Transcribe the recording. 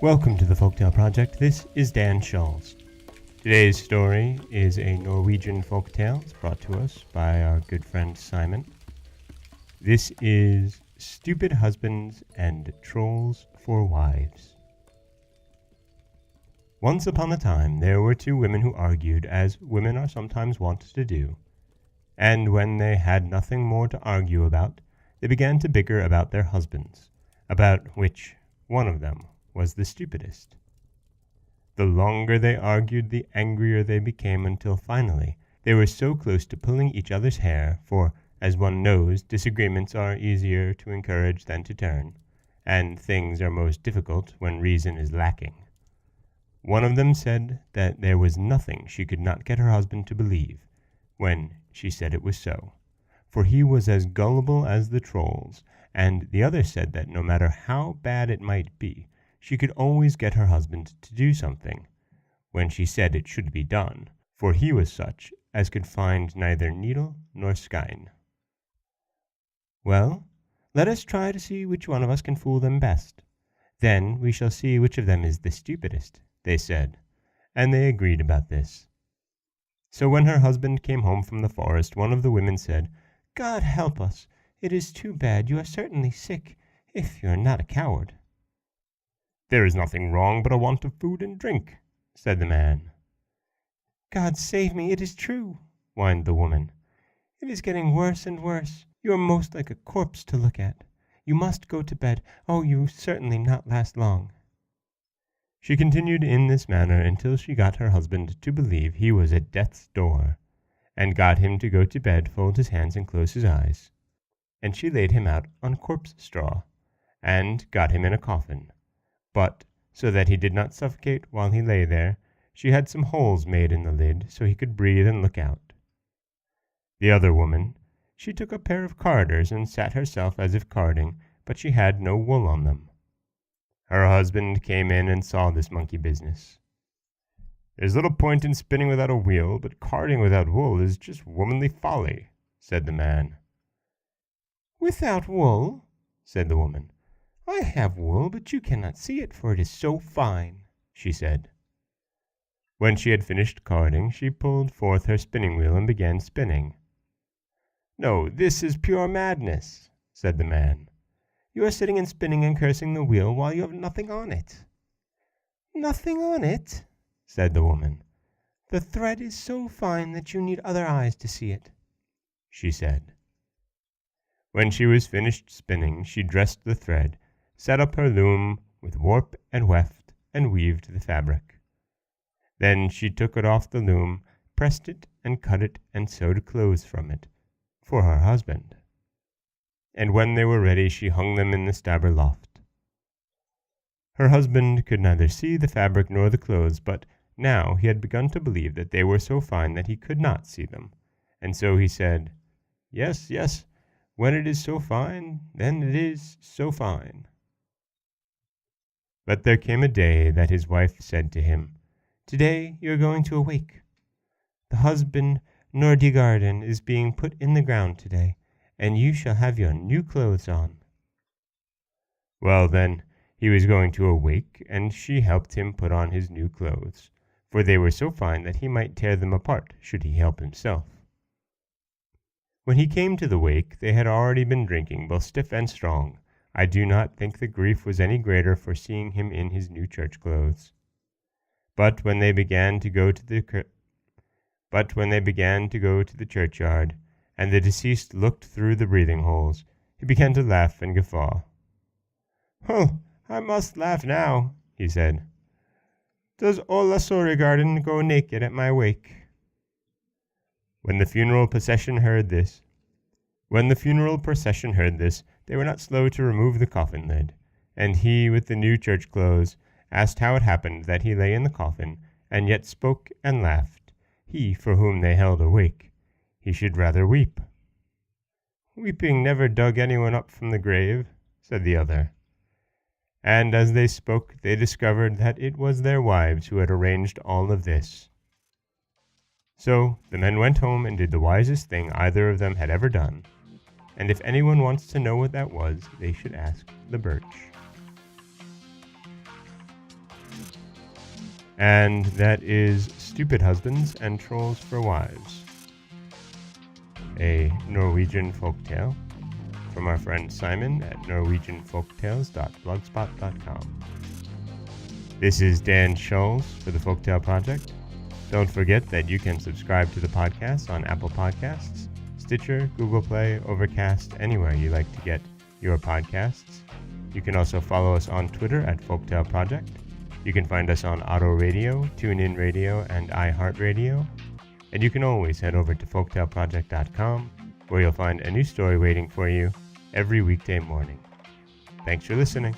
Welcome to the Folktale Project. This is Dan Schulz. Today's story is a Norwegian folktale brought to us by our good friend Simon. This is Stupid Husbands and Trolls for Wives. Once upon a time, there were two women who argued, as women are sometimes wont to do. And when they had nothing more to argue about, they began to bicker about their husbands, about which one of them was the stupidest. The longer they argued, the angrier they became, until finally they were so close to pulling each other's hair, for, as one knows, disagreements are easier to encourage than to turn, and things are most difficult when reason is lacking. One of them said that there was nothing she could not get her husband to believe, when she said it was so, for he was as gullible as the trolls, and the other said that no matter how bad it might be, she could always get her husband to do something, when she said it should be done, for he was such as could find neither needle nor skein. "Well, let us try to see which one of us can fool them best. Then we shall see which of them is the stupidest," they said, and they agreed about this. So when her husband came home from the forest, one of the women said, "God help us! It is too bad. You are certainly sick, if you are not a coward." "There is nothing wrong but a want of food and drink," said the man. "God save me, it is true," whined the woman. "It is getting worse and worse. You are most like a corpse to look at. You must go to bed. Oh, you certainly not last long." She continued in this manner until she got her husband to believe he was at death's door, and got him to go to bed, fold his hands, and close his eyes. And she laid him out on corpse straw, and got him in a coffin. But, so that he did not suffocate while he lay there, she had some holes made in the lid, so he could breathe and look out. The other woman, she took a pair of carders and sat herself as if carding, but she had no wool on them. Her husband came in and saw this monkey business. "There's little point in spinning without a wheel, but carding without wool is just womanly folly," said the man. "Without wool?" said the woman. "I have wool, but you cannot see it, for it is so fine," she said. When she had finished carding, she pulled forth her spinning wheel and began spinning. "No, this is pure madness," said the man. "You are sitting and spinning and cursing the wheel while you have nothing on it." "Nothing on it?" said the woman. "The thread is so fine that you need other eyes to see it," she said. When she was finished spinning, she dressed the thread, set up her loom with warp and weft, and weaved the fabric. Then she took it off the loom, pressed it, and cut it, and sewed clothes from it, for her husband. And when they were ready, she hung them in the stabber loft. Her husband could neither see the fabric nor the clothes, but now he had begun to believe that they were so fine that he could not see them, and so he said, "Yes, yes, when it is so fine, then it is so fine." But there came a day that his wife said to him, "Today you are going to a wake. The husband Nordigarden is being put in the ground today, and you shall have your new clothes on." Well, then, he was going to a wake, and she helped him put on his new clothes, for they were so fine that he might tear them apart should he help himself. When he came to the wake, they had already been drinking, both stiff and strong. I do not think the grief was any greater for seeing him in his new church clothes. But when they began to go to the churchyard, and the deceased looked through the breathing holes, he began to laugh and guffaw. "Oh, I must laugh now," he said. "Does Ola Sorrigarden go naked at my wake?" When the funeral procession heard this, they were not slow to remove the coffin lid, and he, with the new church clothes, asked how it happened that he lay in the coffin, and yet spoke and laughed, he for whom they held awake. He should rather weep. "Weeping never dug anyone up from the grave," said the other. And as they spoke, they discovered that it was their wives who had arranged all of this. So the men went home and did the wisest thing either of them had ever done, and if anyone wants to know what that was, they should ask the birch. And that is Stupid Husbands and Trolls for Wives, a Norwegian folktale from our friend Simon at norwegianfolktales.blogspot.com. This is Dan Scholes for the Folktale Project. Don't forget that you can subscribe to the podcast on Apple Podcasts, Stitcher, Google Play, Overcast, anywhere you like to get your podcasts. You can also follow us on Twitter at Folktale Project. You can find us on Auto Radio, TuneIn Radio, and iHeartRadio. And you can always head over to folktaleproject.com, where you'll find a new story waiting for you every weekday morning. Thanks for listening.